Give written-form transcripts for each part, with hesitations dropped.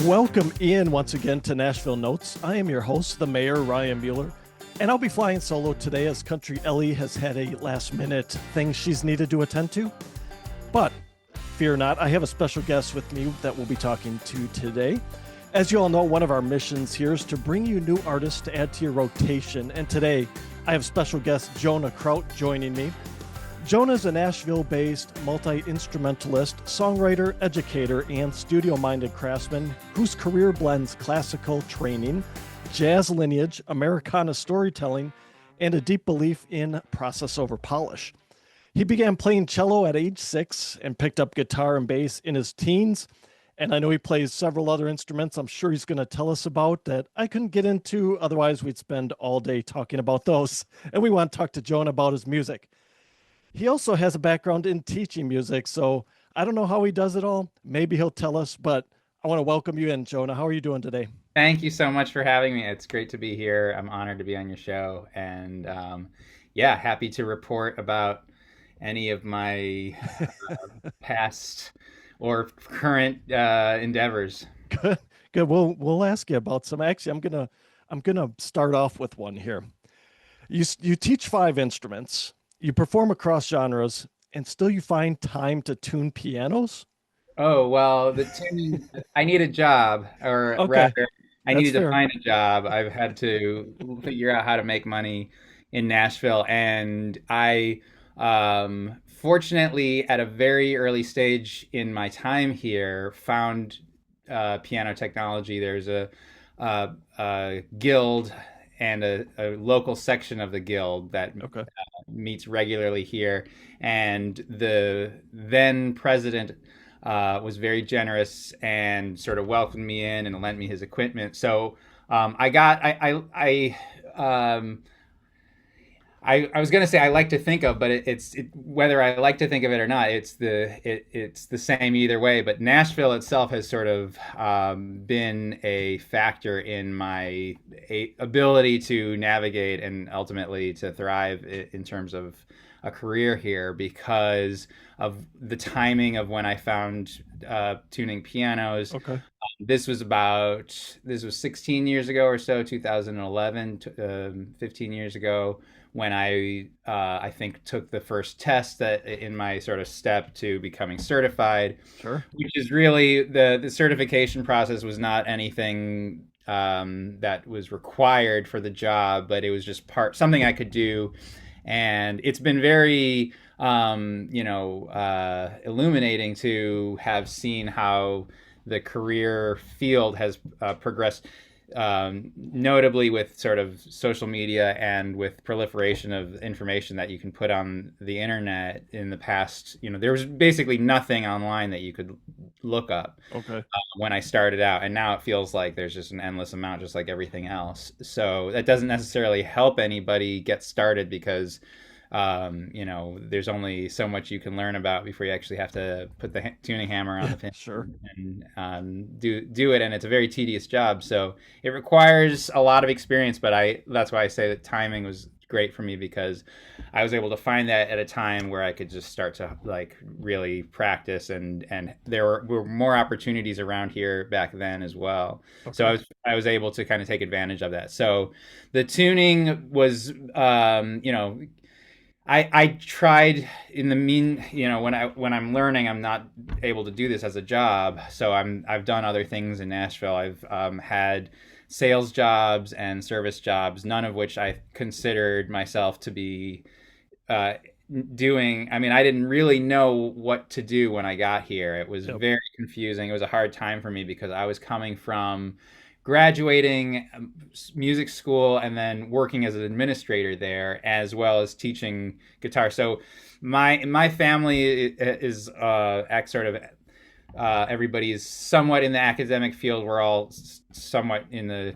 Welcome in once again to Nashville Notes. I am your host, the Mayor, Ryan Mueller, and I'll be flying solo today as Country Ellie has had a last minute thing she's needed to attend to. But fear not, I have a special guest with me that we'll be talking to today. As you all know, one of our missions here is to bring you new artists to add to your rotation, and today I have special guest Jonah Kraut joining me. Jonah is a Nashville-based multi-instrumentalist, songwriter, educator, and studio-minded craftsman whose career blends classical training, jazz lineage, Americana storytelling, and a deep belief in process over polish. He began playing cello at age 6 and picked up guitar and bass in his teens. And I know he plays several other instruments I'm sure he's going to tell us about that I couldn't get into. Otherwise, we'd spend all day talking about those. And we want to talk to Jonah about his music. He also has a background in teaching music, so I don't know how he does it all. Maybe he'll tell us, but I want to welcome you in, Jonah. How are you doing today? Thank you so much for having me. It's great to be here. I'm honored to be on your show. And yeah, happy to report about any of my past or current endeavors. Good, good. We'll ask you about some. Actually, I'm gonna start off with one here. You teach 5 instruments. You perform across genres, and still you find time to tune pianos. Oh, well, the tuning, I need a job, or Okay, rather, I that's needed to fair. find a job. I've had to figure out how to make money in Nashville. And fortunately, at a very early stage in my time here, found piano technology. There's a guild and a local section of the guild that Okay, meets regularly here. And the then president was very generous and sort of welcomed me in and lent me his equipment. So I got I was gonna say I like to think of, but whether I like to think of it or not, it's the same either way. But Nashville itself has sort of been a factor in my ability to navigate and ultimately to thrive in terms of a career here because of the timing of when I found tuning pianos. okay. This was 16 years ago or so, 2011, 15 years ago, when I think took the first test that in my sort of step to becoming certified, Sure. which is really the certification process was not anything that was required for the job, but it was just something I could do, and it's been very illuminating to have seen how the career field has progressed, notably with sort of social media and with proliferation of information that you can put on the internet in the past. There was basically nothing online that you could look up Okay. when I started out, and now it feels like there's just an endless amount, just like everything else. So that doesn't necessarily help anybody get started because there's only so much you can learn about before you actually have to put the tuning hammer on the pin Sure. and do it. And it's a very tedious job, so it requires a lot of experience. But that's why I say that timing was great for me because I was able to find that at a time where I could just start to like really practice, and there were more opportunities around here back then as well. So Okay. I was able to kind of take advantage of that. So the tuning was I tried in the when I'm learning, I'm not able to do this as a job. So I've done other things in Nashville. I've had sales jobs and service jobs, none of which I considered myself to be uh, doing. I mean, I didn't really know what to do when I got here. It was Yep. very confusing. It was a hard time for me because I was coming from graduating music school and then working as an administrator there as well as teaching guitar. So my family is sort of everybody's somewhat in the academic field. We're all somewhat in the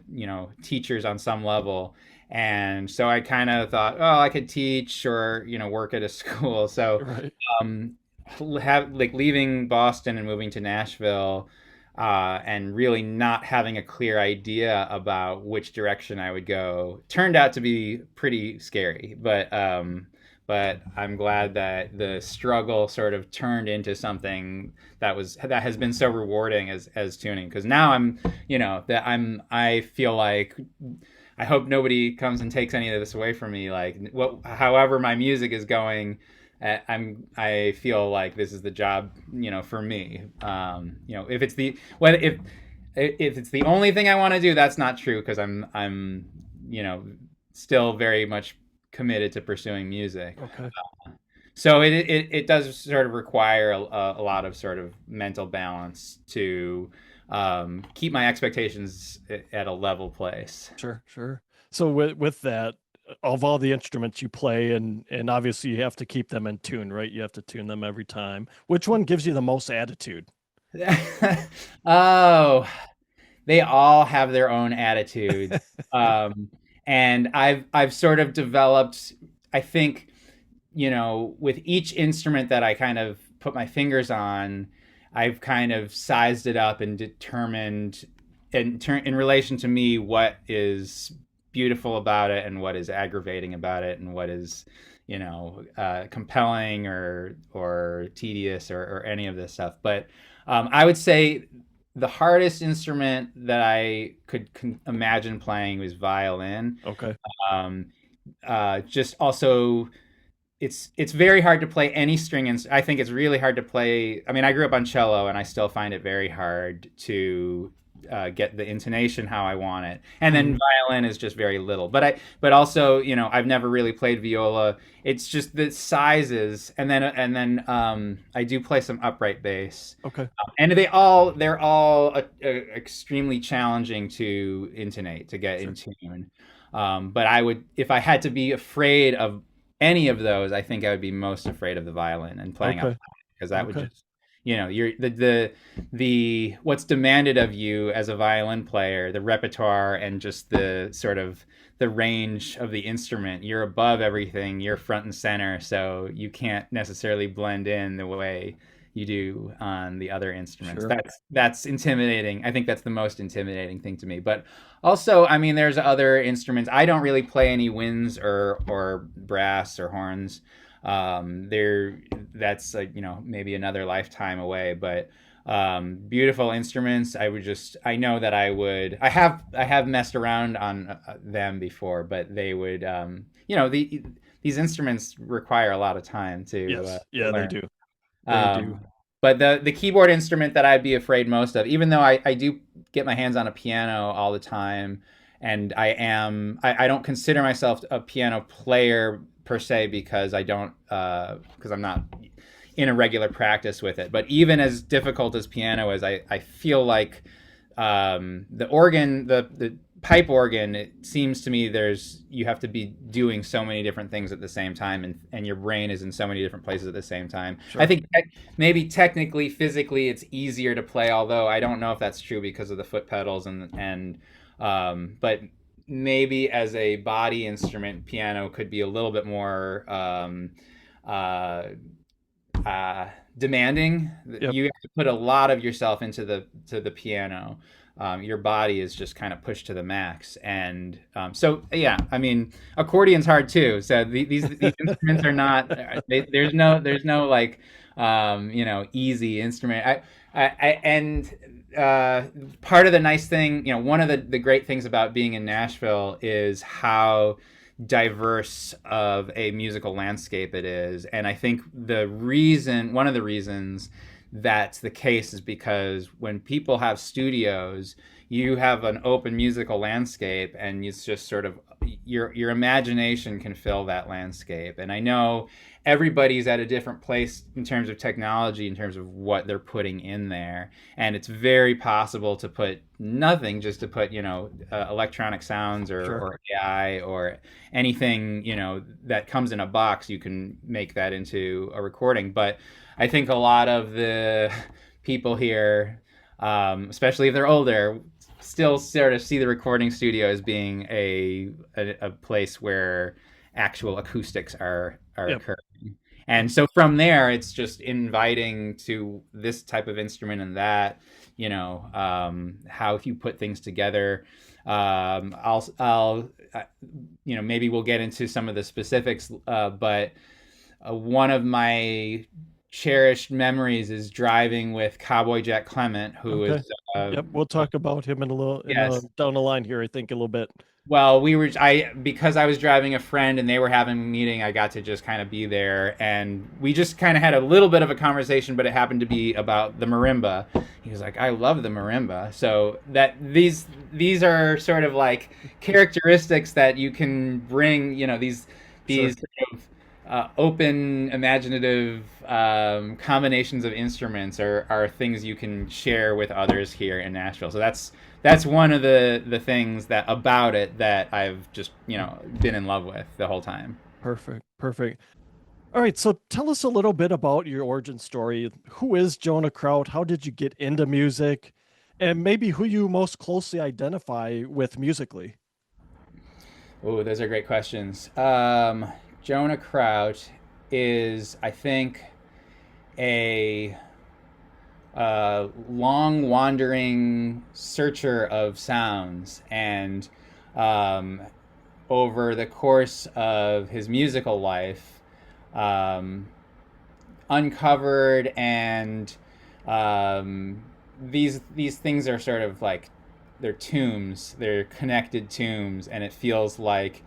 teachers on some level, and so I kind of thought, oh, I could teach or work at a school. So Right. um, have like leaving Boston and moving to Nashville, and really not having a clear idea about which direction I would go turned out to be pretty scary. but I'm glad that the struggle sort of turned into something that has been so rewarding as tuning. Because now I feel like I hope nobody comes and takes any of this away from me. Like however my music is going, I feel like this is the job, for me. If it's if it's the only thing I want to do, that's not true, because I'm still very much committed to pursuing music. Okay. So it does sort of require a lot of sort of mental balance to keep my expectations at a level place. Sure, sure. So with that, of all the instruments you play, and obviously you have to keep them in tune, right? You have to tune them every time. Which one gives you the most attitude? Oh, they all have their own attitudes. And I've sort of developed, I think, with each instrument that I kind of put my fingers on, I've kind of sized it up and determined in relation to me what is beautiful about it and what is aggravating about it and what is compelling or tedious or any of this stuff. But I would say the hardest instrument that I could imagine playing was violin. Okay. Um, just also, it's very hard to play any string, and I think it's really hard to play. I mean, I grew up on cello, and I still find it very hard to get the intonation how I want it. And then violin is just very little. But also, I've never really played viola. It's just the sizes, and then I do play some upright bass. Okay. And they're all extremely challenging to intonate, to get Sure. in tune. But if I had to be afraid of any of those, I think I would be most afraid of the violin and playing Okay. up, because that would Okay. just, you're the what's demanded of you as a violin player, the repertoire and just the sort of the range of the instrument. You're above everything. You're front and center, so you can't necessarily blend in the way you do on the other instruments. Sure. That's intimidating. I think that's the most intimidating thing to me. But also, I mean, there's other instruments. I don't really play any winds or brass or horns. That's like, maybe another lifetime away. But beautiful instruments. I know that I have messed around on them before, but they would, these instruments require a lot of time Yes. to Yeah, they learn. do. They do. Um, but the keyboard instrument that I'd be afraid most of, even though I do get my hands on a piano all the time, and I don't consider myself a piano player per se, because because I'm not in a regular practice with it. But even as difficult as piano is, I feel like the organ, the pipe organ, it seems to me you have to be doing so many different things at the same time, and your brain is in so many different places at the same time. Sure. I think maybe technically, physically, it's easier to play, although I don't know if that's true because of the foot pedals but maybe as a body instrument, piano could be a little bit more demanding. Yep. You have to put a lot of yourself into the piano. Your body is just kind of pushed to the max, and so yeah. I mean, accordion's hard too. So these instruments are not. There's no like easy instrument. Part of the nice thing, one of the great things about being in Nashville is how diverse of a musical landscape it is. And I think one of the reasons that's the case is because when people have studios, you have an open musical landscape, and it's just sort of your imagination can fill that landscape. And I know everybody's at a different place in terms of technology, in terms of what they're putting in there, and it's very possible to put nothing, just to put electronic sounds Sure. or AI or anything that comes in a box. You can make that into a recording. But I think a lot of the people here, especially if they're older, still sort of see the recording studio as being a place where actual acoustics are Yep. occurring. And so from there, it's just inviting to this type of instrument and that, how you put things together. I'll maybe we'll get into some of the specifics, but one of my cherished memories is driving with Cowboy Jack Clement, who is Okay. Yep, we'll talk about him in a little yes. down the line here, I think, a little bit. Well, I because I was driving a friend and they were having a meeting, I got to just kind of be there, and we just kind of had a little bit of a conversation, but it happened to be about the marimba. He was like, "I love the marimba." So that these are sort of like characteristics that you can bring, Sure. these sort of open, imaginative combinations of instruments are things you can share with others here in Nashville. So that's one of the things that about it that I've just been in love with the whole time. Perfect. Perfect. All right, so tell us a little bit about your origin story. Who is Jonah Kraut? How did you get into music? And maybe who you most closely identify with musically. Oh, those are great questions. Jonah Kraut is, I think, a long wandering searcher of sounds, and um, over the course of his musical life, um, uncovered and these things are sort of like they're tombs, they're connected tombs, and it feels like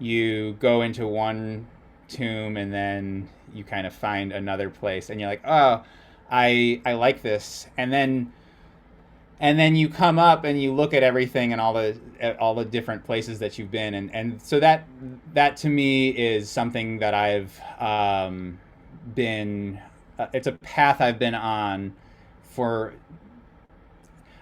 you go into one tomb and then you kind of find another place and you're like, oh, I like this, and then you come up and you look at everything and all the different places that you've been, and so that to me is something that I've been it's a path I've been on for.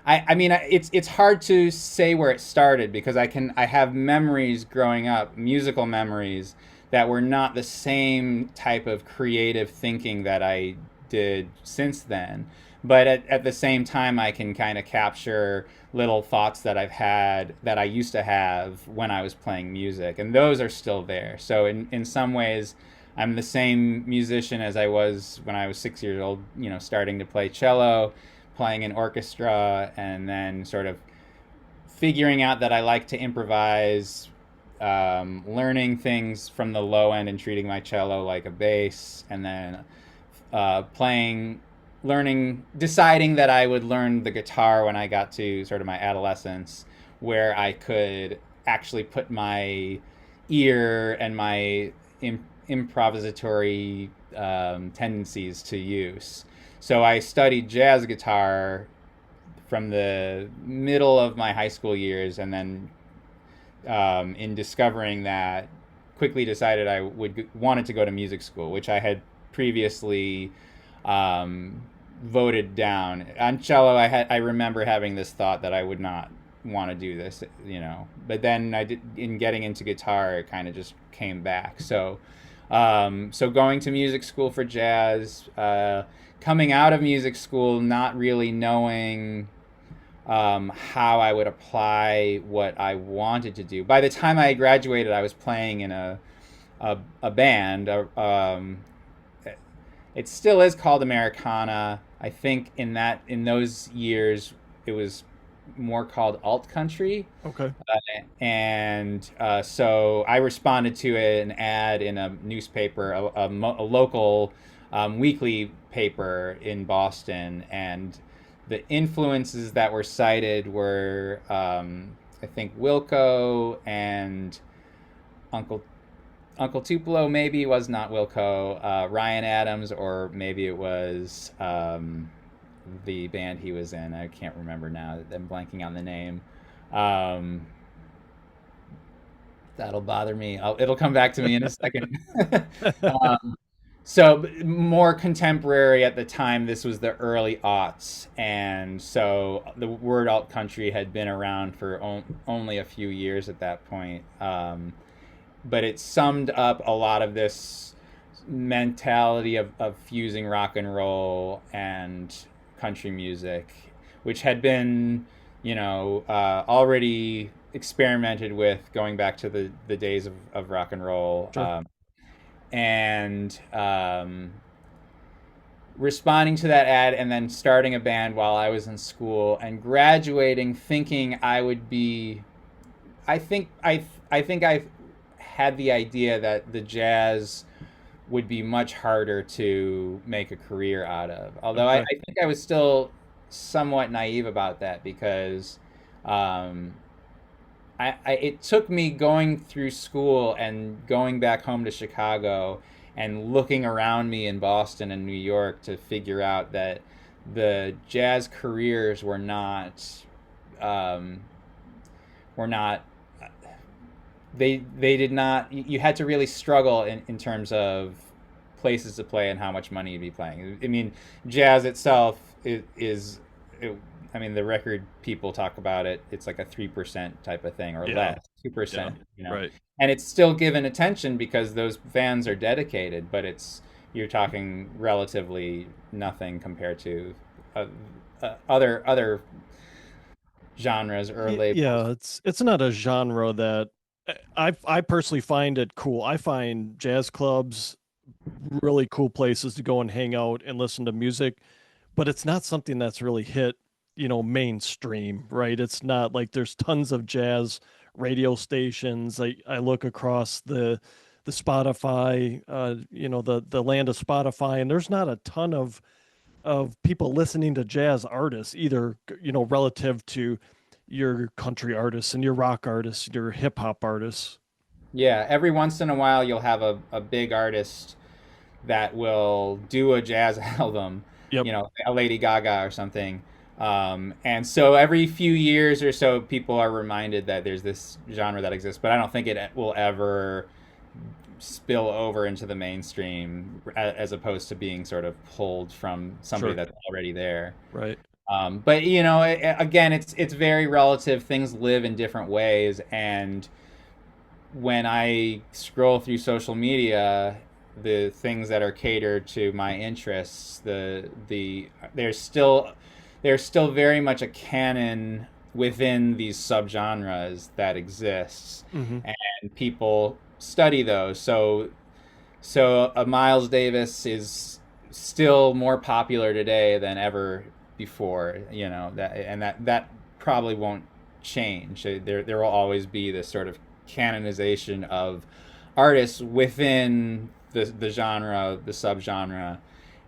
I mean, it's hard to say where it started because I have memories growing up, musical memories that were not the same type of creative thinking that I did since then. But at the same time, I can kind of capture little thoughts that I've had that I used to have when I was playing music, and those are still there. So in some ways, I'm the same musician as I was when I was 6 years old, starting to play cello, playing in orchestra, and then sort of figuring out that I like to improvise, learning things from the low end and treating my cello like a bass, and then playing, learning, deciding that I would learn the guitar when I got to sort of my adolescence, where I could actually put my ear and my improvisatory tendencies to use. So I studied jazz guitar from the middle of my high school years, and then in discovering that, quickly decided I would wanted to go to music school, which I had previously um, voted down. On cello, I remember having this thought that I would not want to do this, But then in getting into guitar, it kind of just came back. So going to music school for jazz, coming out of music school, not really knowing how I would apply what I wanted to do. By the time I graduated, I was playing in a band. It still is called Americana. I think in those years it was more called alt country, Okay. and so I responded to an ad in a newspaper, a local weekly paper in Boston, and the influences that were cited were I think Wilco and Uncle Tupelo. Maybe it was not Wilco, Ryan Adams, or maybe it was the band he was in. I can't remember now. I'm blanking on the name. Um, that'll bother me. It'll come back to me in a second. um, so more contemporary at the time. This was the early aughts, and so the word alt country had been around for only a few years at that point. But it summed up a lot of this mentality of fusing rock and roll and country music, which had been, already experimented with going back to the days of rock and roll. Sure. And responding to that ad and then starting a band while I was in school and graduating thinking I would be I think I had the idea that the jazz would be much harder to make a career out of. Although I Okay. think I was still somewhat naive about that because um, it took me going through school and going back home to Chicago and looking around me in Boston and New York to figure out that the jazz careers um, were not they did not you had to really struggle in terms of places to play and how much money you'd be playing. I mean, jazz itself is it, I mean, the record people talk about it. It's like a 3% type of thing or Yeah. less, Yeah. 2%, Right. and it's still given attention because those fans are dedicated. But you're talking relatively nothing compared to other genres or labels. Yeah, it's not a genre that I personally find it cool. I find jazz clubs really cool places to go and hang out and listen to music, but it's not something that's really hit, mainstream, right? It's not like there's tons of jazz radio stations. I look across the Spotify, the land of Spotify, and there's not a ton of people listening to jazz artists either, relative to your country artists and your rock artists, your hip hop artists. Yeah, every once in a while you'll have a big artist that will do a jazz album, Yep. a Lady Gaga or something. And so every few years or so, people are reminded that there's this genre that exists, but I don't think it will ever spill over into the mainstream as opposed to being sort of pulled from somebody Sure. that's already there. Right. But again, it's very relative. Things live in different ways, and when I scroll through social media, the things that are catered to my interests, there's still very much a canon within these subgenres that exists, Hmm. and people study those. So a Miles Davis is still more popular today than ever before. That probably won't change. There will always be this sort of canonization of artists within the genre, the subgenre,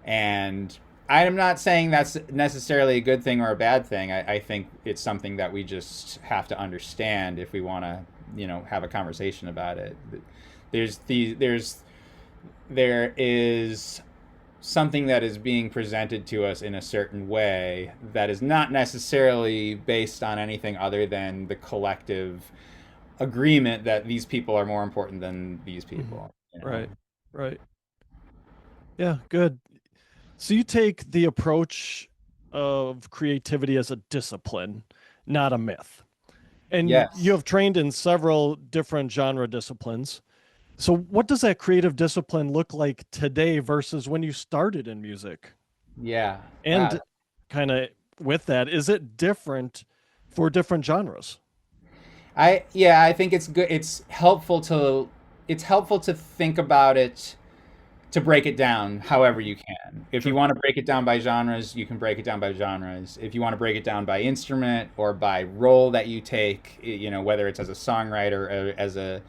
and I'm not saying that's necessarily a good thing or a bad thing. I think it's something that we just have to understand if we want to, have a conversation about it. There's there is something that is being presented to us in a certain way that is not necessarily based on anything other than the collective agreement that these people are more important than these Hmm. people. Right. Right. Yeah. Good. So you take the approach of creativity as a discipline, not a myth. And you Yes. have trained in several different genre disciplines. So what does that creative discipline look like today versus when you started in music? Yeah. And kind of with that, is it different for different genres? I think it's good. It's helpful to think about it, to break it down however you can. If you Sure. want to break it down by genres, you can break it down by genres. If you want to break it down by instrument or by role that you take, whether it's as a songwriter or as a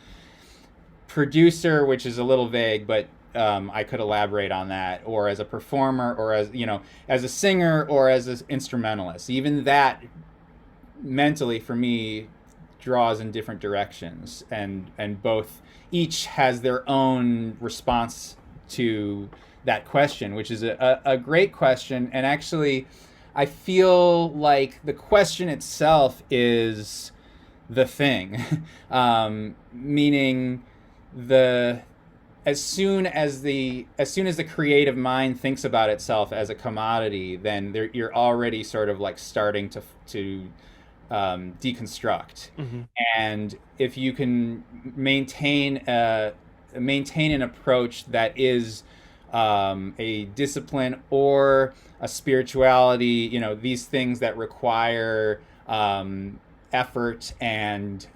producer, which is a little vague, but I could elaborate on that, or as a performer, or as a singer, or as an instrumentalist. Even that mentally for me draws in different directions, and both each has their own response to that question, which is a great question. And actually, I feel like the question itself is the thing, meaning the as soon as the creative mind thinks about itself as a commodity, then you're already sort of like starting to deconstruct. Hmm. And if you can maintain an approach that is a discipline or a spirituality, these things that require effort and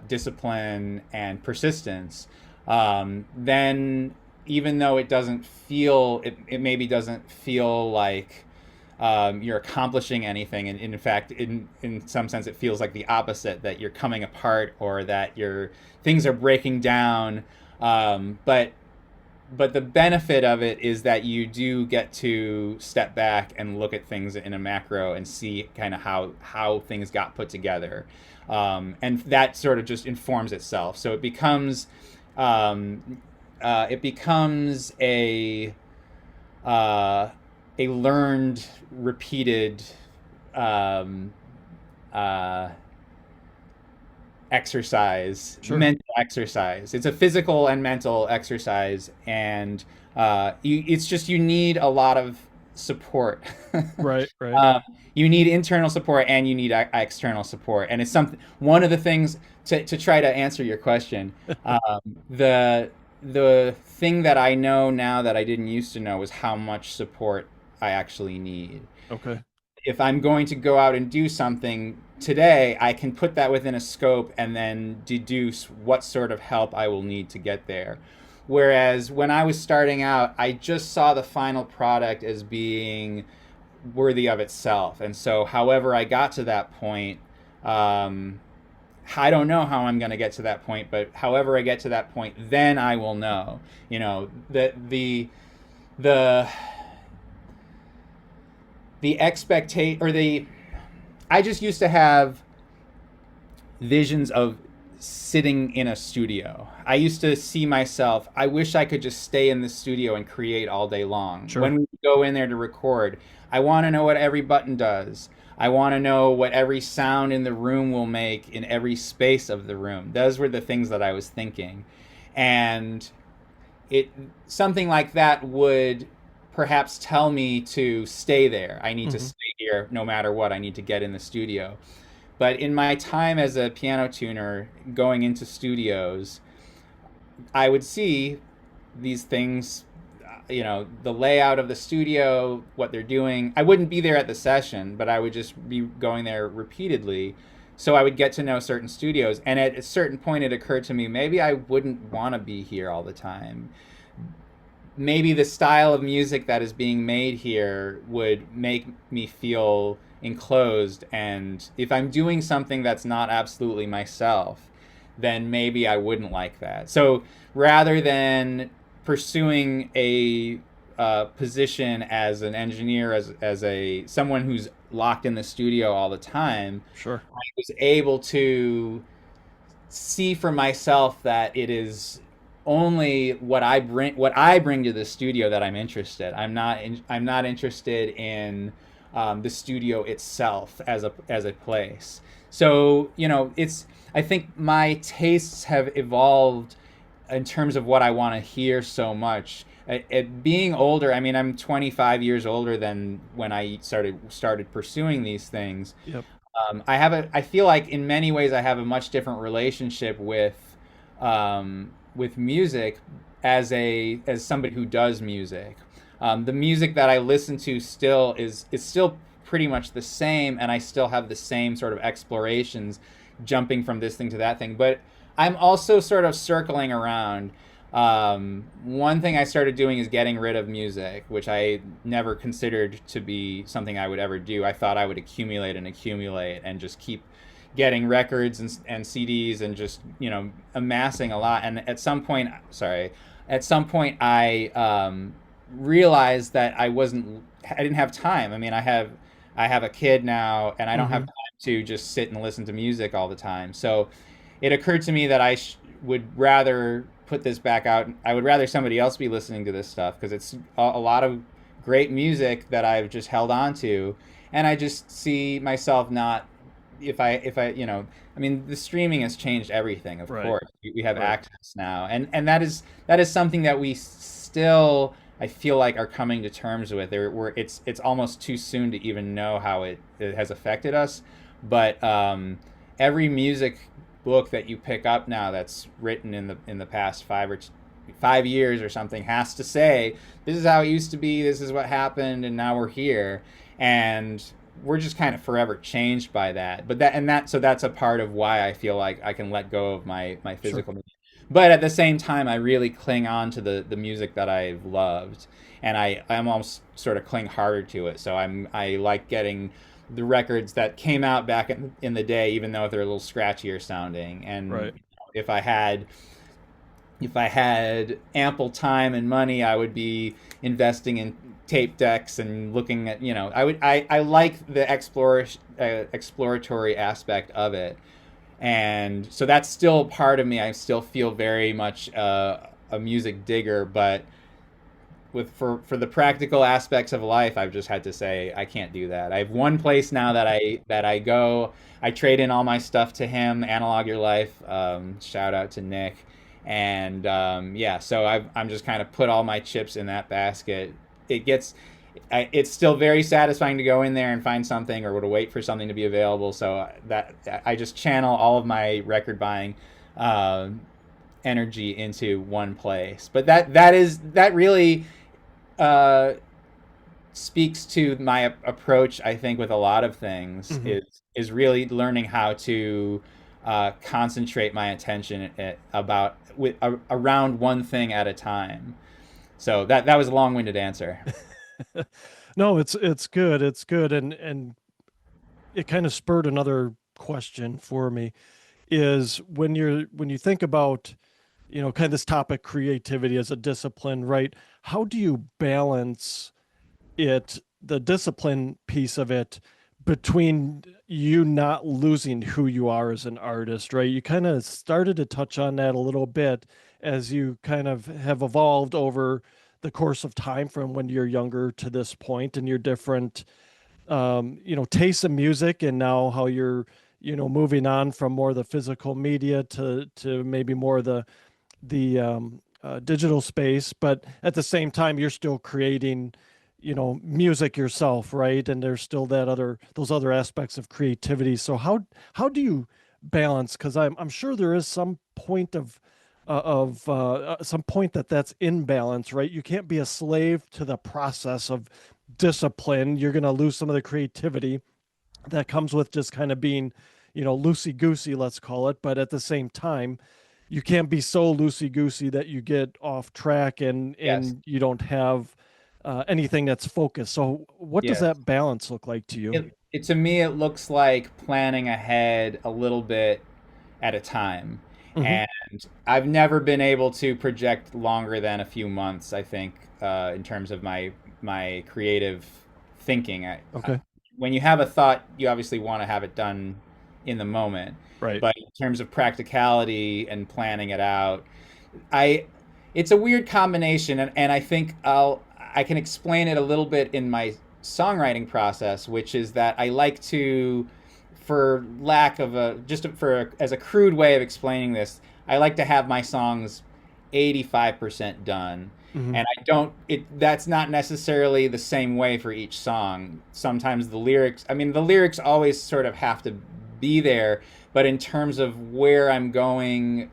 discipline and persistence, then even though it maybe doesn't feel like you're accomplishing anything, and in fact, in some sense, it feels like the opposite, that you're coming apart or that your things are breaking down. But but the benefit of it is that you do get to step back and look at things in a macro and see kind of how things got put together, and that sort of just informs itself. So it becomes a learned, repeated um, uh, exercise, Sure. mental exercise. It's a physical and mental exercise, and it's just you need a lot of support. Right, right. You need internal support and you need external support, and it's something. One of the things to try to answer your question, the thing that I know now that I didn't used to know was how much support I actually need. Okay. If I'm going to go out and do something today, I can put that within a scope and then deduce what sort of help I will need to get there. Whereas when I was starting out, I just saw the final product as being worthy of itself. And so, however I got to that point, I don't know how I'm going to get to that point, but however I get to that point, then I will know. You know, the expectation or the I just used to have visions of sitting in a studio. I used to see myself, I wish I could just stay in the studio and create all day long. Sure. When we go in there to record, I want to know what every button does. I want to know what every sound in the room will make in every space of the room. Those were the things that I was thinking. And it something like that would perhaps tell me to stay there. I need to Hmm. stay here no matter what. I need to get in the studio. But in my time as a piano tuner going into studios, I would see these things, the layout of the studio, what they're doing. I wouldn't be there at the session, but I would just be going there repeatedly. So I would get to know certain studios. And at a certain point, it occurred to me maybe I wouldn't want to be here all the time. Maybe the style of music that is being made here would make me feel enclosed. And if I'm doing something that's not absolutely myself, then maybe I wouldn't like that. So rather than pursuing a position as an engineer, as a someone who's locked in the studio all the time, Sure. I was able to see for myself that it is only what I bring to the studio that I'm interested. I'm not interested in the studio itself as a place. So it's I think my tastes have evolved in terms of what I want to hear so much. Being older, I mean, I'm 25 years older than when I started pursuing these things. Yep. I feel like in many ways I have a much different relationship with music as somebody who does music. The music that I listen to is still pretty much the same, and I still have the same sort of explorations, jumping from this thing to that thing. But I'm also sort of circling around. One thing I started doing is getting rid of music, which I never considered to be something I would ever do. I thought I would accumulate and just keep getting records and CDs and just amassing a lot. And at some point I realized that I didn't have time. I mean, I have a kid now, and I don't have Hmm. time to just sit and listen to music all the time. So it occurred to me that would rather put this back out. I would rather somebody else be listening to this stuff because it's a lot of great music that I've just held on to, and I just see myself not if I I mean, the streaming has changed everything. Of Right. course, we have Right. access now, and that is something that we still, I feel like, are coming to terms with. It's almost too soon to even know how it has affected us, but every music book that you pick up now that's written in the past 5 years or something has to say this is how it used to be, this is what happened, and now we're here, and we're just kind of forever changed by that. So that's a part of why I feel like I can let go of my Sure. physical music. But at the same time, I really cling on to the music that I've loved, and I'm almost sort of cling harder to it. So I like getting the records that came out back in the day, even though they're a little scratchier sounding. And Right. if I had if I had ample time and money, I would be investing in tape decks and looking at, I like the exploratory aspect of it. And so that's still part of me. I still feel very much a music digger, but for the practical aspects of life, I've just had to say I can't do that. I have one place now that I go. I trade in all my stuff to him. Analog Your Life. Shout out to Nick. And yeah, so I'm just kind of put all my chips in that basket. It's still very satisfying to go in there and find something, or to wait for something to be available. So that I just channel all of my record buying energy into one place. But that really uh, speaks to my approach. I think with a lot of things Hmm. is really learning how to concentrate my attention around one thing at a time. So that was a long-winded answer. No, it's good. It's good, and it kind of spurred another question for me. Is when you think about, kind of this topic, creativity as a discipline, right? How do you balance the discipline piece of it, between you not losing who you are as an artist, right? You kind of started to touch on that a little bit as you kind of have evolved over the course of time from when you're younger to this point, and your different tastes in music, and now how you're, moving on from more of the physical media to maybe more of the digital space. But at the same time, you're still creating, music yourself, right? And there's still those other aspects of creativity. So how do you balance? Because I'm sure there is some point of some point that's in balance, right? You can't be a slave to the process of discipline. You're going to lose some of the creativity that comes with just kind of being, loosey goosey, let's call it. But at the same time, you can't be so loosey goosey that you get off track, and Yes. you don't have anything that's focused. So, what does Yes. that balance look like to you? To me, it looks like planning ahead a little bit at a time. Hmm. And I've never been able to project longer than a few months, I think, in terms of my creative thinking. Okay. When you have a thought, you obviously want to have it done in the moment. Right. But in terms of practicality and planning it out, I it's a weird combination, and I think I can explain it a little bit in my songwriting process, which is that I like to, for lack of a just for as a crude way of explaining this, I like to have my songs 85% done. Hmm. And I don't it that's not necessarily the same way for each song. Sometimes the lyrics always sort of have to be there, but in terms of where I'm going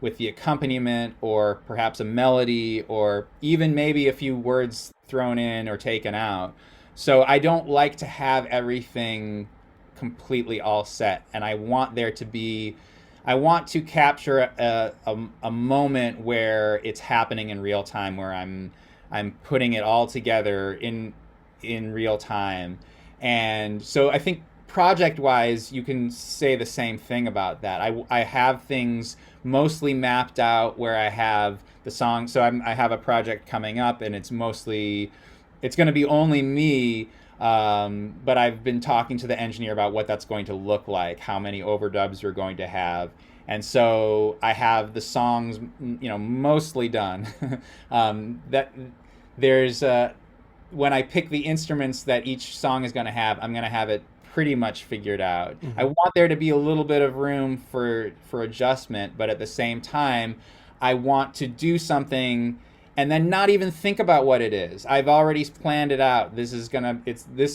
with the accompaniment, or perhaps a melody, or even maybe a few words thrown in or taken out. So I don't like to have everything completely all set, and I want to capture a moment where it's happening in real time, where I'm putting it all together in real time. And so I think project wise, you can say the same thing about that. I have things mostly mapped out, where I have the song. So I have a project coming up, and it's going to be only me. But I've been talking to the engineer about what that's going to look like, how many overdubs we're going to have. And so I have the songs, mostly done. That there's When I pick the instruments that each song is going to have, I'm going to have it pretty much figured out. I Hmm. want there to be a little bit of room for adjustment, but at the same time, I want to do something and then not even think about what it is. I've already planned it out. This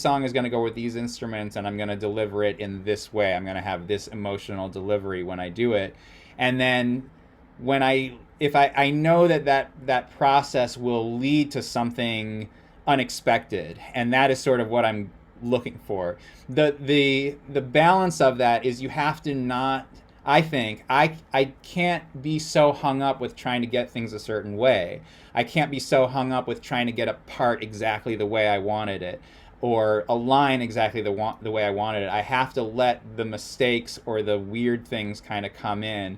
song is gonna go with these instruments, and I'm gonna deliver it in this way. I'm gonna have this emotional delivery when I do it, and then when I if I know that process will lead to something unexpected, and that is sort of what I'm looking for. The balance of that is, you have to not, I think I can't be so hung up with trying to get things a certain way. I can't be so hung up with trying to get a part exactly the way I wanted it, or a line exactly the way I wanted it. I have to let the mistakes or the weird things kind of come in.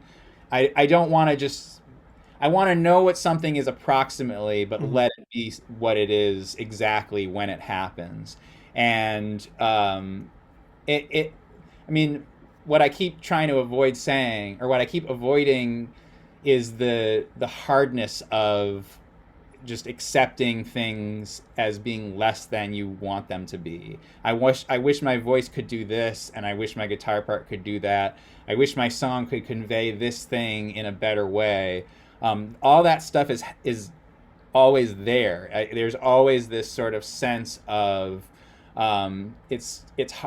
I don't want to just I want to know what something is approximately, but Mhm. let it be what it is exactly when it happens. And it I mean, what I keep trying to avoid saying, or what I keep avoiding, is the hardness of just accepting things as being less than you want them to be. I wish my voice could do this, and I wish my guitar part could do that. I wish my song could convey this thing in a better way. All that stuff is always there. There's always this sort of sense of it's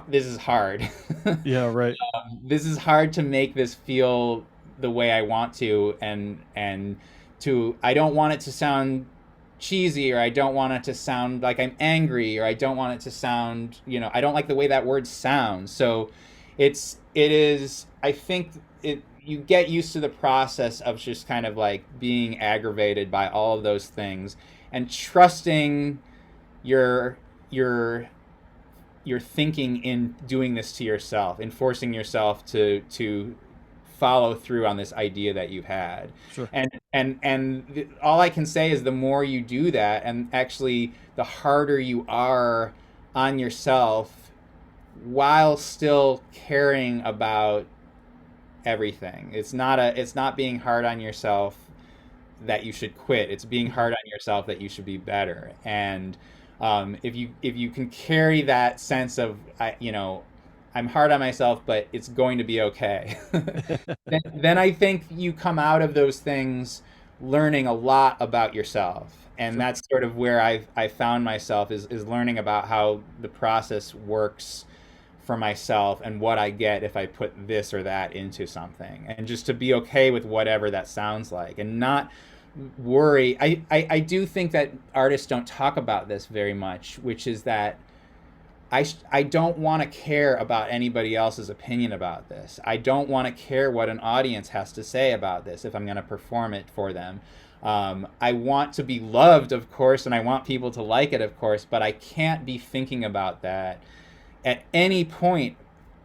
this is hard. Yeah, right. This is hard to make this feel the way I want to, and to I don't want it to sound cheesy, or I don't want it to sound like I'm angry, or I don't want it to sound, I don't like the way that word sounds. So it is I think it you get used to the process of just kind of like being aggravated by all of those things, and trusting your your your thinking in doing this to yourself, and forcing yourself to follow through on this idea that you've had. Sure. And all I can say is the more you do that, and actually the harder you are on yourself, while still caring about everything. It's not being hard on yourself that you should quit. It's being hard on yourself that you should be better. And if you can carry that sense of I'm hard on myself, but it's going to be okay. then I think you come out of those things learning a lot about yourself. And Sure. that's sort of where I found myself, is learning about how the process works for myself, and what I get if I put this or that into something, and just to be okay with whatever that sounds like, and not worry. I do think that artists don't talk about this very much, which is that I don't want to care about anybody else's opinion about this. I don't want to care what an audience has to say about this if I'm going to perform it for them. I want to be loved, of course, and I want people to like it, of course, but I can't be thinking about that at any point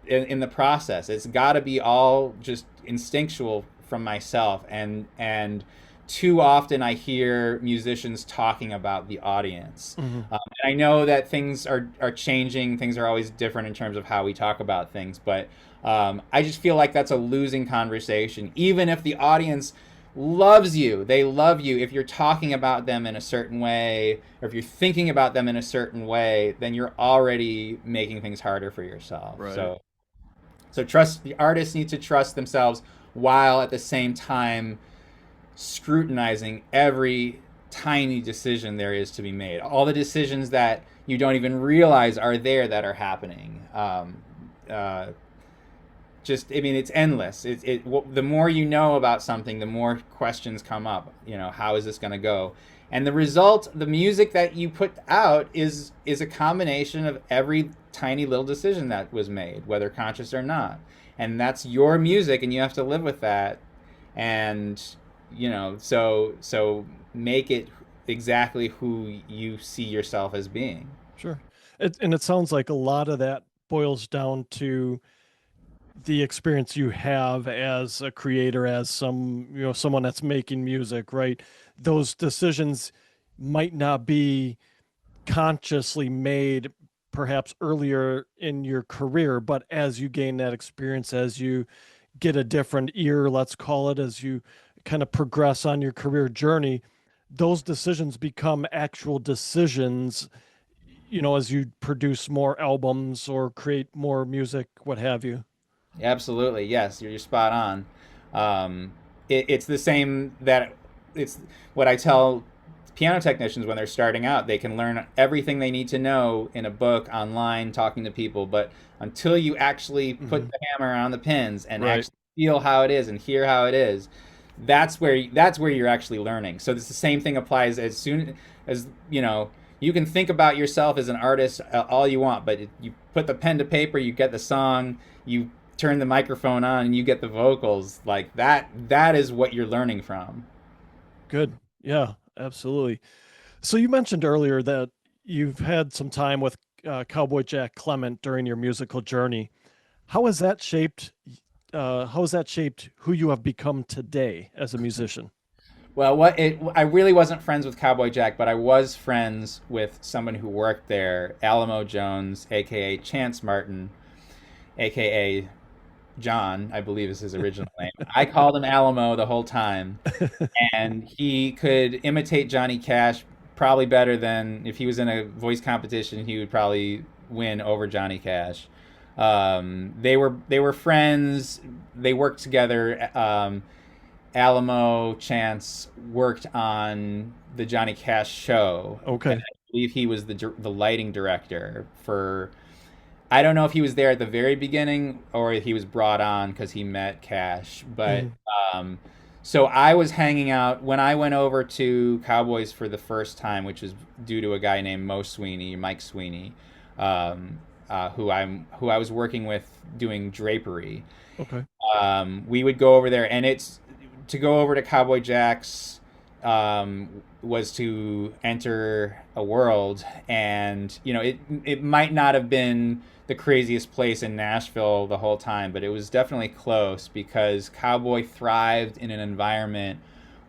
in the process. It's got to be all just instinctual from myself. And too often I hear musicians talking about the audience. Hmm. And I know that things are changing. Things are always different in terms of how we talk about things. But I just feel like that's a losing conversation. Even if the audience loves you, they love you. If you're talking about them in a certain way, or if you're thinking about them in a certain way, then you're already making things harder for yourself. Right. So trust the artists need to trust themselves, while at the same time scrutinizing every tiny decision there is to be made. All the decisions that you don't even realize are there, that are happening. Uh, just I mean, it's endless. The more you know about something, the more questions come up. How is this going to go? And the result, the music that you put out, is a combination of every tiny little decision that was made, whether conscious or not. And that's your music, and you have to live with that. And so make it exactly who you see yourself as being. Sure. And it sounds like a lot of that boils down to the experience you have as a creator, as someone that's making music, right? Those decisions might not be consciously made perhaps earlier in your career, but as you gain that experience, as you get a different ear, let's call it, as you kind of progress on your career journey, those decisions become actual decisions, as you produce more albums or create more music, what have you. Absolutely, yes, you're spot on. It's the same that it's what I tell piano technicians when they're starting out. They can learn everything they need to know in a book, online, talking to people, but until you actually put Hmm. the hammer on the pins and Right. actually feel how it is and hear how it is, that's where you're actually learning. So it's the same thing applies. As soon as you can think about yourself as an artist all you want, but you put the pen to paper, you get the song, you turn the microphone on, and you get the vocals. Like that is what you're learning from. Good. Yeah, absolutely. So you mentioned earlier that you've had some time with Cowboy Jack Clement during your musical journey. How has that shaped how has that shaped who you have become today as a musician? Well, I really wasn't friends with Cowboy Jack, but I was friends with someone who worked there, Alamo Jones, aka Chance Martin, aka John, I believe is his original name. I called him Alamo the whole time, and he could imitate Johnny Cash probably better than if he was in a voice competition. He would probably win over Johnny Cash. They were friends. They worked together. Alamo Chance worked on the Johnny Cash show, and Okay. I believe he was the lighting director for. I don't know if he was there at the very beginning or if he was brought on because he met Cash, but Mhm. um, so I was hanging out when I went over to Cowboys for the first time, which was due to a guy named Mike Sweeney, um, who I was working with doing drapery. Okay. We would go over there, and it's to go over to Cowboy Jack's was to enter a world, and it might not have been the craziest place in Nashville the whole time, but it was definitely close because Cowboy thrived in an environment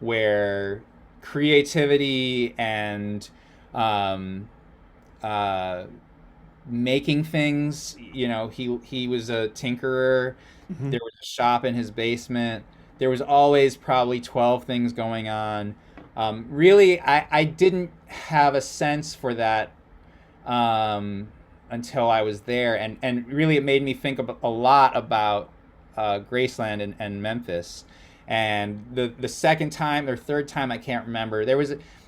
where creativity and um, uh, making things. He was a tinkerer. Hmm. There was a shop in his basement. There was always probably 12 things going on. Really, I didn't have a sense for that until I was there, and really it made me think a lot about Graceland and Memphis. And the second time or third time, I can't remember.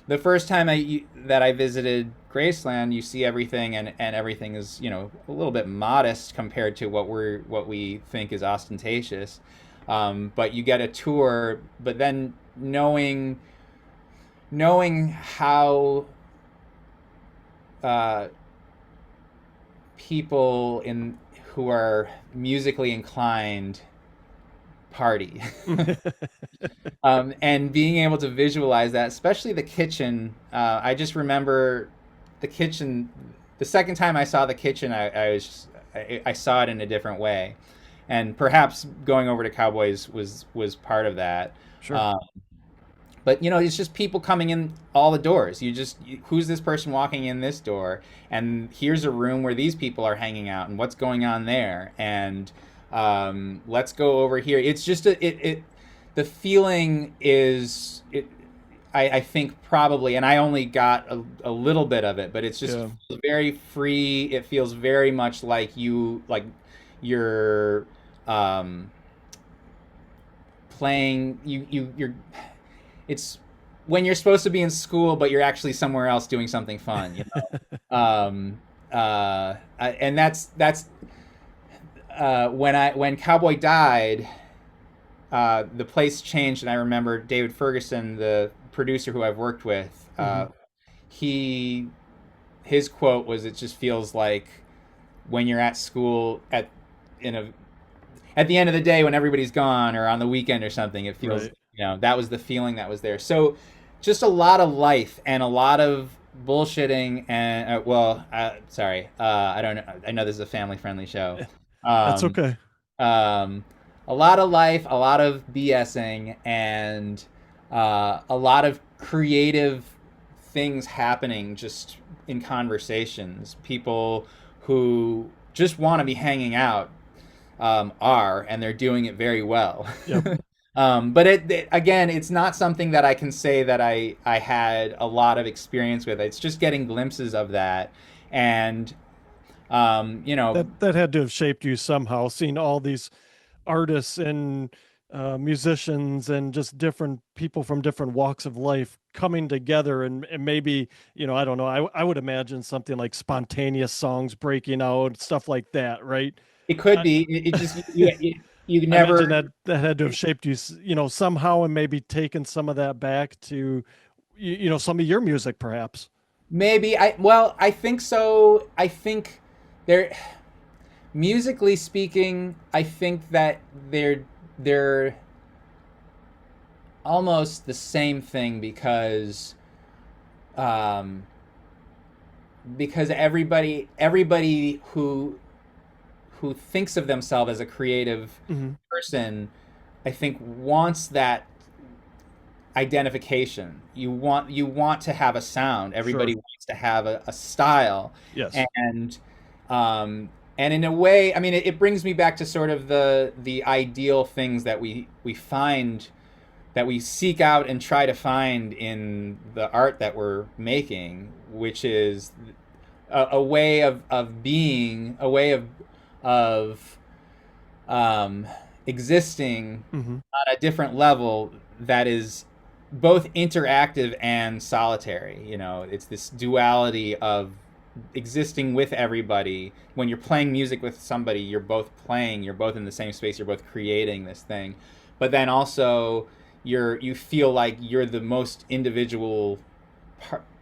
The first time that I visited Graceland, you see everything, and everything is a little bit modest compared to what we think is ostentatious. But you get a tour, but then knowing how uh, people in who are musically inclined party. And being able to visualize that, especially the kitchen. I just remember the kitchen. The second time I saw the kitchen, I saw it in a different way, and perhaps going over to Cowboys was part of that. Sure. Um, but it's just people coming in all the doors. Who's this person walking in this door? And here's a room where these people are hanging out, and what's going on there? And let's go over here. It's just the feeling is it. I think probably, and I only got a little bit of it, but it's just Yeah. very free. It feels very much like you're um, playing. You're it's when you're supposed to be in school, but you're actually somewhere else doing something fun. And that's when Cowboy died, the place changed, and I remember David Ferguson, the producer who I've worked with, Hmm. he his quote was, "It just feels like when you're at school in a at the end of the day when everybody's gone or on the weekend or something, it feels Right. that was the feeling that was there." So just a lot of life and a lot of bullshitting and sorry, I don't know. I know this is a family friendly show. That's Um, okay. um, a lot of life, a lot of BSing, and a lot of creative things happening just in conversations. People who just want to be hanging out and they're doing it very well. Yep. But again, it's not something that I can say that I had a lot of experience with. It's just getting glimpses of that, and you know, That had to have shaped you somehow, seeing all these artists and musicians and just different people from different walks of life coming together and maybe, I don't know, I would imagine something like spontaneous songs breaking out, stuff like that, right? it could I, be. It just you I imagine never. that had to have shaped you, somehow, and maybe taken some of that back to, some of your music, perhaps. Maybe I think so. I think there musically speaking, I think that they're almost the same thing um because everybody who thinks of themselves as a creative Hmm. person, I think wants that identification. You want to have a sound. Sure. Everybody wants to have a style, Yes. and and in a way, I mean, it brings me back to sort of the ideal things that we find, that we seek out and try to find in the art that we're making, which is a way of being, a way of um, existing Hmm. on a different level that is both interactive and solitary. You know, it's this duality of existing with everybody. When you're playing music with somebody, you're both playing, you're both in the same space, you're both creating this thing. But then also you feel like you're the most individual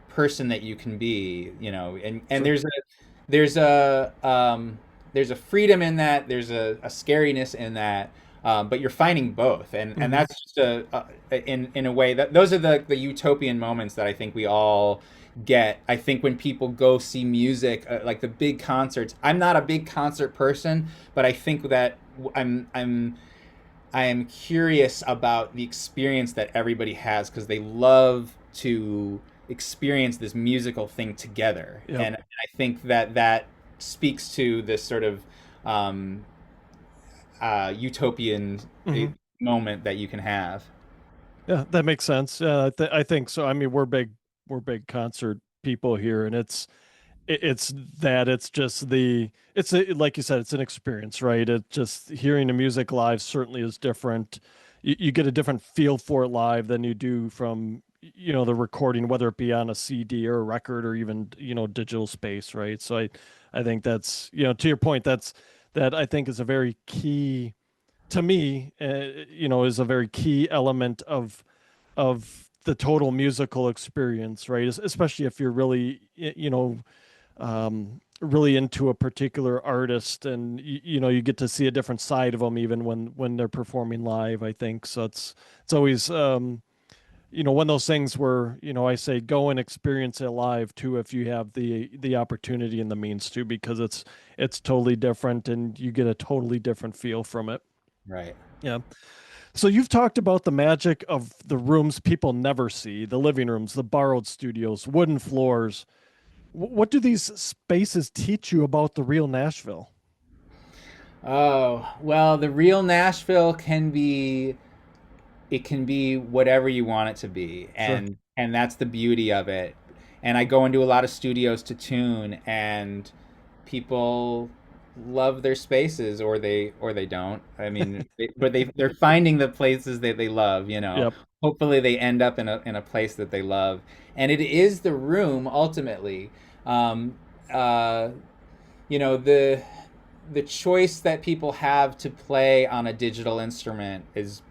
person that you can be, you know, and Sure. there's a there's a freedom in that, there's a scariness in that, but you're finding both, and Hmm. that's just in a way that those are the utopian moments that I think we all get. I think when people go see music, like the big concerts, I'm not a big concert person, but I think that I am curious about the experience that everybody has because they love to experience this musical thing together, Yep. and I think that that speaks to this sort of um, utopian Hmm. moment that you can have. Yeah, that makes sense. I think so. I mean, we're big concert people here, and it's that it's just like you said, it's an experience, right? It just hearing the music live certainly is different. You get a different feel for it live than you do from the recording, whether it be on a CD or a record or even digital space, right? So I think that's to your point, that I think is a very key to me, is a very key element of the total musical experience, right? Especially if you're really, really into a particular artist, and you get to see a different side of them even when they're performing live. I think so. It's always one of those things where I say go and experience it live too if you have the opportunity and the means to, because it's totally different and you get a totally different feel from it. Right. Yeah. So you've talked about the magic of the rooms people never see, the living rooms, the borrowed studios, wooden floors. What do these spaces teach you about the real Nashville? Oh, well, the real Nashville can be, it can be whatever you want it to be, Sure. and that's the beauty of it. And I go into a lot of studios to tune, and people love their spaces, or they don't. I mean, but they're finding the places that they love, you know. Yep. Hopefully they end up in a place that they love. And it is the room ultimately. Um, uh, you know, the choice that people have to play on a digital instrument is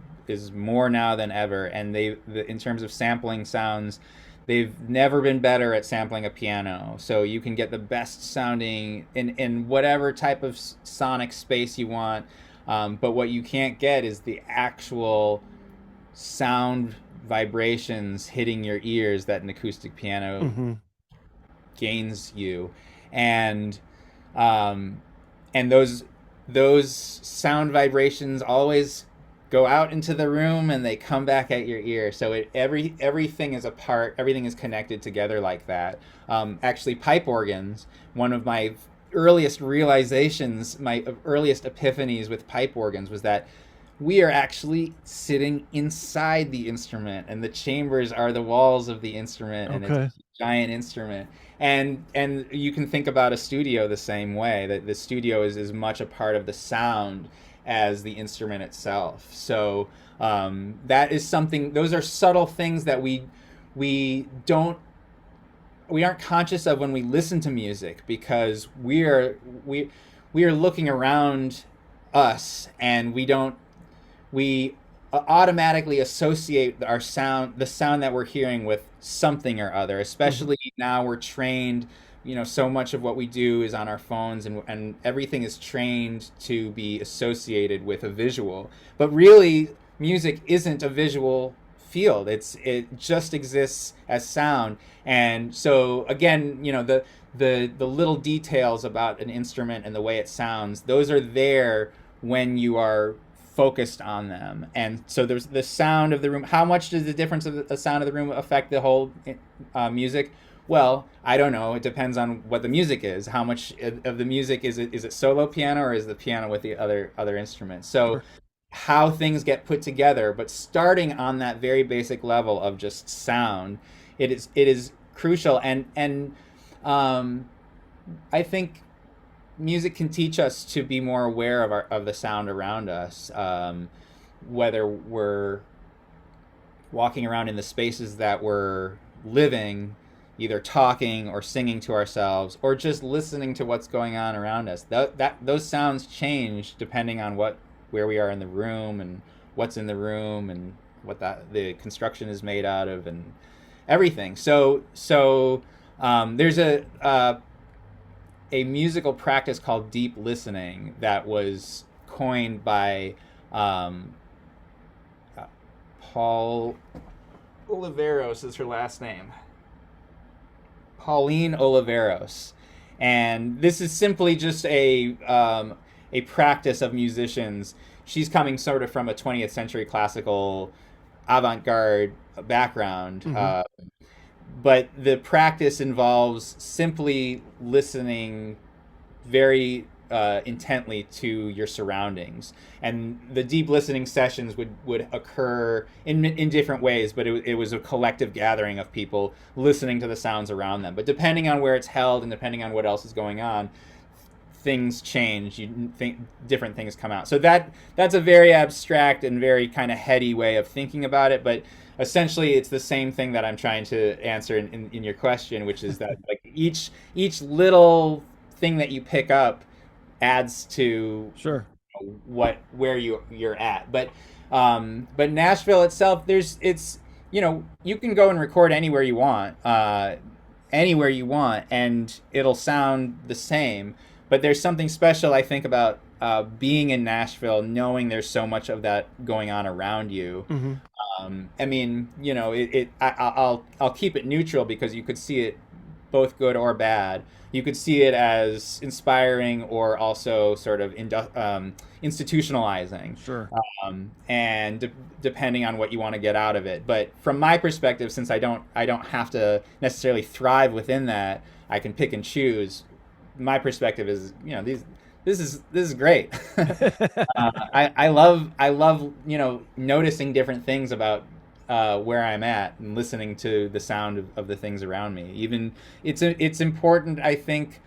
more now than ever, and in terms of sampling sounds, they've never been better at sampling a piano. So you can get the best sounding in whatever type of sonic space you want, but what you can't get is the actual sound vibrations hitting your ears that an acoustic piano Hmm. gains you, and um, and those sound vibrations always go out into the room and they come back at your ear. So everything is a part, everything is connected together like that. Actually, pipe organs. One of my earliest realizations, my earliest epiphanies with pipe organs was that we are actually sitting inside the instrument, and the chambers are the walls of the instrument, and it's Okay. a giant instrument. And you can think about a studio the same way, that the studio is as much a part of the sound as the instrument itself. So that is something, those are subtle things that we don't, we aren't conscious of when we listen to music, because we are looking around us, and we automatically associate our sound, the sound that we're hearing, with something or other. Hmm. Especially now we're trained, you know, so much of what we do is on our phones, and everything is trained to be associated with a visual. But really, music isn't a visual field. It just exists as sound. And so again, you know, the little details about an instrument and the way it sounds, those are there when you are focused on them. And so there's the sound of the room. How much does the difference of the sound of the room affect the whole music? Well, I don't know. It depends on what the music is. How much of the music is it solo piano, or is the piano with the other instruments? So Sure. how things get put together, but starting on that very basic level of just sound, it is crucial. And I think music can teach us to be more aware of the sound around us, whether we're walking around in the spaces that we're living, either talking or singing to ourselves, or just listening to what's going on around us. Those sounds change depending on where we are in the room, and what's in the room, and what the construction is made out of, and everything. So there's a musical practice called deep listening that was coined by Paul Oliveros is her last name. Pauline Oliveros. And this is simply just a practice of musicians. She's coming sort of from a 20th century classical avant-garde background. But the practice involves simply listening very intently to your surroundings. And the deep listening sessions would occur in different ways, but it was a collective gathering of people listening to the sounds around them. But depending on where it's held and depending on what else is going on, things change. You think different things come out. So that's a very abstract and very kind of heady way of thinking about it, but essentially it's the same thing that I'm trying to answer in your question, which is that like each little thing that you pick up adds to Sure. where you're at. But Nashville itself, it's you can go and record anywhere you want, and it'll sound the same. But there's something special, I think, about being in Nashville, knowing there's so much of that going on around you. I mean, I'll keep it neutral, because you could see it both good or bad. You could see it as inspiring or also sort of institutionalizing. Sure. And depending on what you want to get out of it. But from my perspective, since I don't have to necessarily thrive within that, I can pick and choose. My perspective is, this is great. I love noticing different things about where I'm at and listening to the sound of the things around me. Even it's important, I think,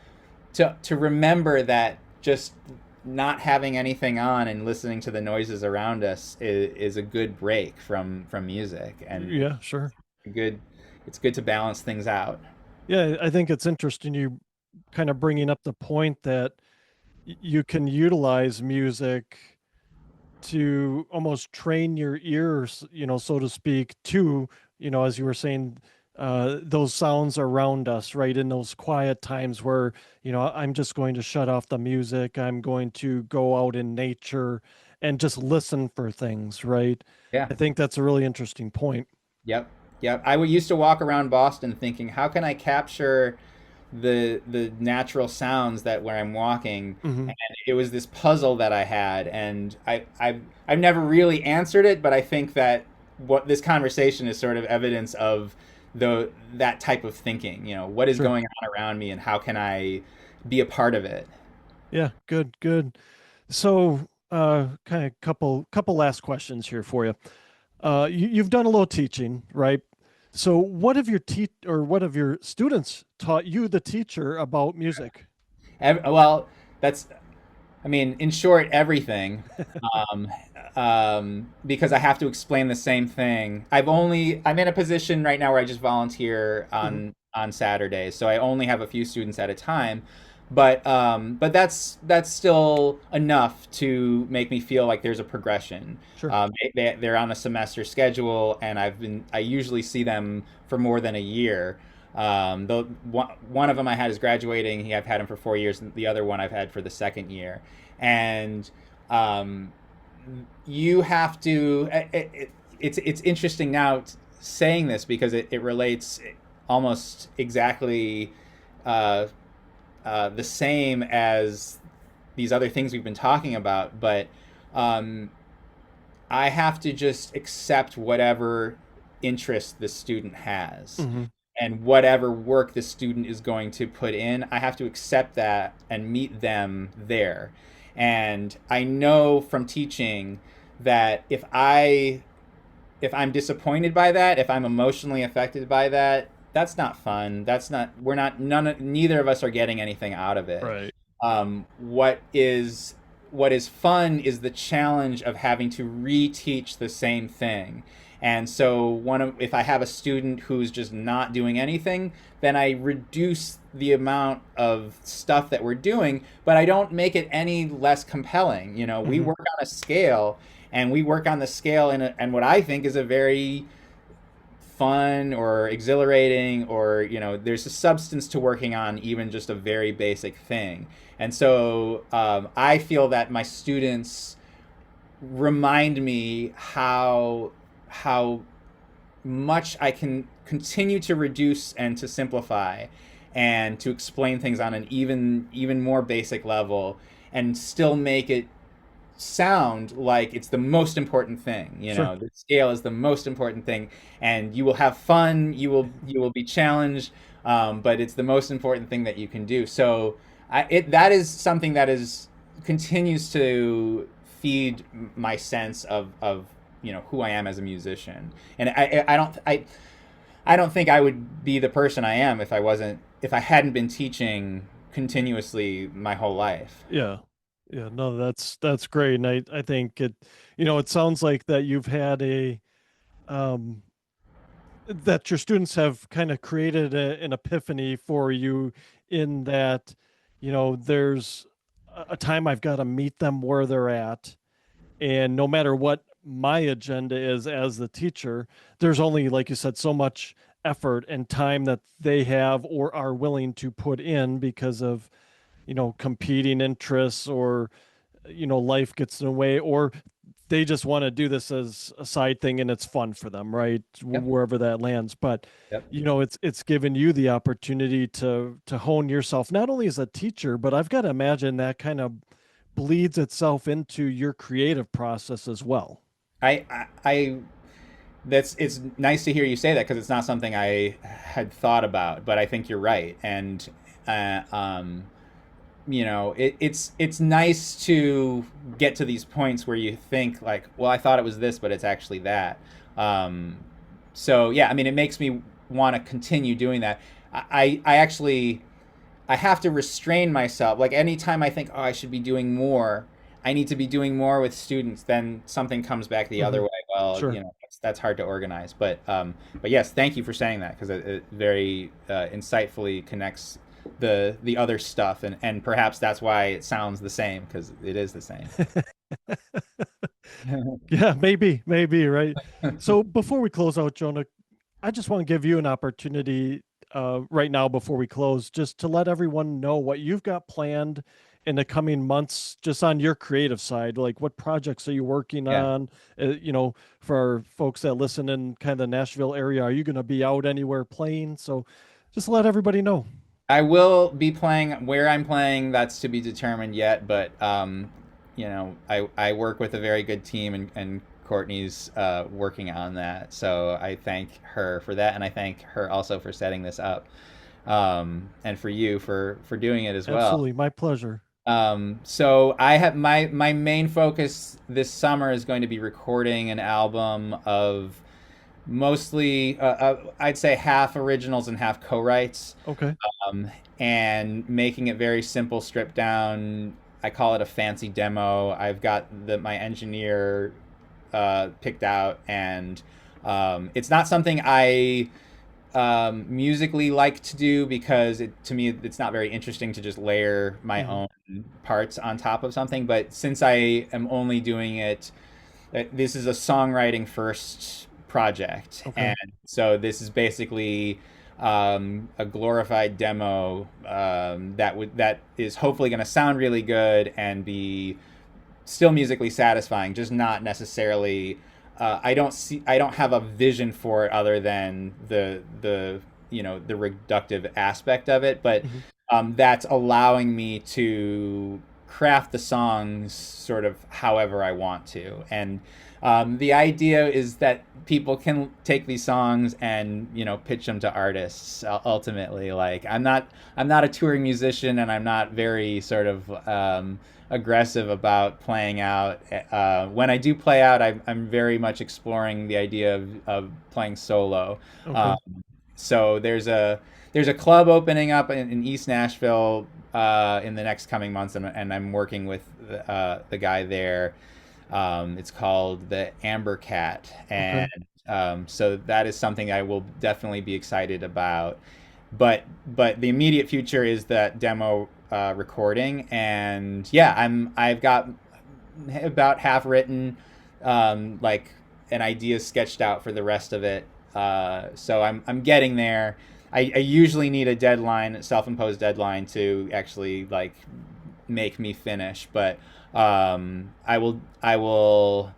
to remember that just not having anything on and listening to the noises around us is a good break from music. And Yeah, sure. it's good to balance things out. Yeah, I think it's interesting you kind of bringing up the point that you can utilize music to almost train your ears, so to speak, to, as you were saying, those sounds around us, right? In those quiet times where, I'm just going to shut off the music. I'm going to go out in nature and just listen for things, right? Yeah. I think that's a really interesting point. Yep. Yep. Used to walk around Boston thinking, how can I capture the natural sounds that where I'm walking? Hmm. And it was this puzzle that I had, and I've never really answered it, but I think that what this conversation is sort of evidence of that type of thinking. What is Sure. going on around me, and how can I be a part of it? Yeah, good. So, kind of couple last questions here for you. You've done a little teaching, right? So, what have your students taught you, the teacher, about music? Well, that's, I mean, in short, everything. Um, because I have to explain the same thing. I'm in a position right now where I just volunteer Hmm. on Saturdays, so I only have a few students at a time. But that's still enough to make me feel like there's a progression. Sure. They're on a semester schedule, and I usually see them for more than a year. Though one of them I had is graduating. I've had him for 4 years, and the other one I've had for the second year. And um, you have to. It's interesting now saying this, because it relates almost exactly uh, the same as these other things we've been talking about. But um, I have to just accept whatever interest the student has Hmm. and whatever work the student is going to put in. I have to accept that and meet them there. And I know from teaching that if I'm disappointed by that, if I'm emotionally affected by that, that's not fun. That's not, we're not, neither of us are getting anything out of it. Right. What is fun is the challenge of having to reteach the same thing. And so if I have a student who's just not doing anything, then I reduce the amount of stuff that we're doing, but I don't make it any less compelling. You know, we Hmm. work on a scale, and we work on the scale and what I think is a very fun or exhilarating, or there's a substance to working on even just a very basic thing. And so I feel that my students remind me how much I can continue to reduce and to simplify and to explain things on an even more basic level and still make it sound like it's the most important thing. Sure. The scale is the most important thing, and you will have fun, you will be challenged, but it's the most important thing that you can do. So that is something that is continues to feed my sense of who I am as a musician. And I don't think I would be the person I am if I hadn't been teaching continuously my whole life. Yeah. Yeah. No, that's great. And I think it sounds like that you've had um, that your students have kind of created an epiphany for you in that, there's a time I've got to meet them where they're at. And no matter what my agenda is as the teacher, there's only, like you said, so much effort and time that they have or are willing to put in because of, competing interests, or, life gets in the way, or they just want to do this as a side thing and it's fun for them, right? Yep. Wherever that lands. But Yep. it's given you the opportunity to hone yourself not only as a teacher, but I've got to imagine that kind of bleeds itself into your creative process as well. I that's it's nice to hear you say that because it's not something I had thought about, but I think you're right. And uh, um, it's nice to get to these points where you think like, well, I thought it was this, but it's actually that. Um, so yeah, I mean, it makes me want to continue doing that. I actually I have to restrain myself. Like anytime I think, oh, I should be doing more, I need to be doing more with students, then something comes back the Hmm. other way. Well, Sure. that's hard to organize. But yes, thank you for saying that because it very insightfully connects the other stuff, and perhaps that's why it sounds the same because it is the same. Yeah, maybe, right? So before we close out, Jonah, I just want to give you an opportunity right now before we close, just to let everyone know what you've got planned in the coming months, just on your creative side. Like, what projects are you working Yeah. on? For folks that listen in kind of the Nashville area, are you going to be out anywhere playing? So just let everybody know. I will be playing where I'm playing. That's to be determined yet, but I work with a very good team, and Courtney's working on that. So I thank her for that, and I thank her also for setting this up, and for you for doing it as well. Absolutely, my pleasure. So I have my main focus this summer is going to be recording an album of mostly I'd say half originals and half co-writes, Okay. um, and making it very simple, stripped down. I call it a fancy demo. I've got my engineer picked out, and it's not something I musically like to do because to me it's not very interesting to just layer my Hmm. own parts on top of something. But since I am only doing it, this is a songwriting first project, Okay. and so this is basically a glorified demo that is hopefully going to sound really good and be still musically satisfying, just not necessarily. I don't have a vision for it other than the reductive aspect of it, but Hmm. that's allowing me to craft the songs sort of however I want to. And The idea is that people can take these songs and pitch them to artists. Ultimately, like I'm not a touring musician, and I'm not very sort of aggressive about playing out. When I do play out, I'm very much exploring the idea of playing solo. Okay. So there's a club opening up in East Nashville in the next coming months, and I'm working with the guy there. It's called the Amber Cat, Okay. and so that is something I will definitely be excited about. But the immediate future is that demo recording, and yeah, I've got about half written, like an idea sketched out for the rest of it. So I'm getting there. I usually need a deadline, self-imposed deadline, to actually like make me finish, but I will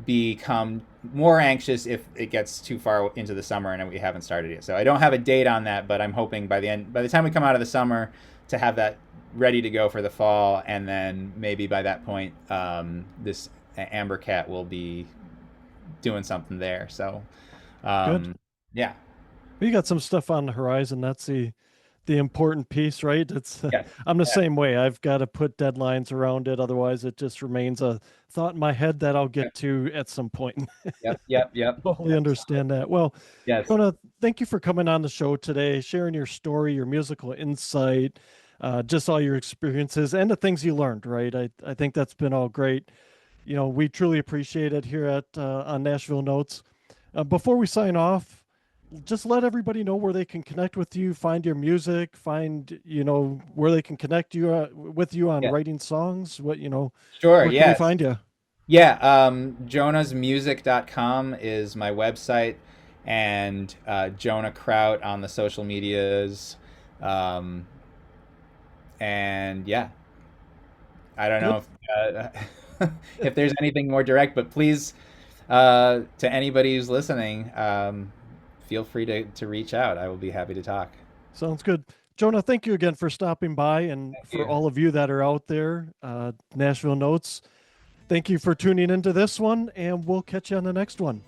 become more anxious if it gets too far into the summer and we haven't started yet. So I don't have a date on that, but I'm hoping by the time we come out of the summer, to have that ready to go for the fall, and then maybe by that point, this Amber Cat will be doing something there. So, Good. yeah, You got some stuff on the horizon. That's the important piece, right? It's yeah, I'm the yeah, same way. I've got to put deadlines around it, otherwise it just remains a thought in my head that I'll get to at some point. yep, yep, yep. Totally understand that. Well, Yes, Jonah, thank you for coming on the show today, sharing your story, your musical insight, just all your experiences and the things you learned, right? I think that's been all great. We truly appreciate it here at on Nashville Notes. Before we sign off, just let everybody know where they can connect with you, find your music, find where they can connect you with you on yeah, writing songs. sure, Where can they yes. find you? Yeah, jonahsmusic.com is my website, and Jonah Kraut on the social medias. Um, and yeah, I don't know Good. if there's anything more direct, but please, to anybody who's listening, feel free to reach out. I will be happy to talk. Sounds good. Jonah, thank you again for stopping by, and Thank for you. all of you that are out there, Nashville Notes. Thank you for tuning into this one, and we'll catch you on the next one.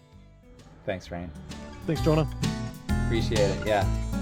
Thanks, Rain. Thanks, Jonah. Appreciate it. Yeah.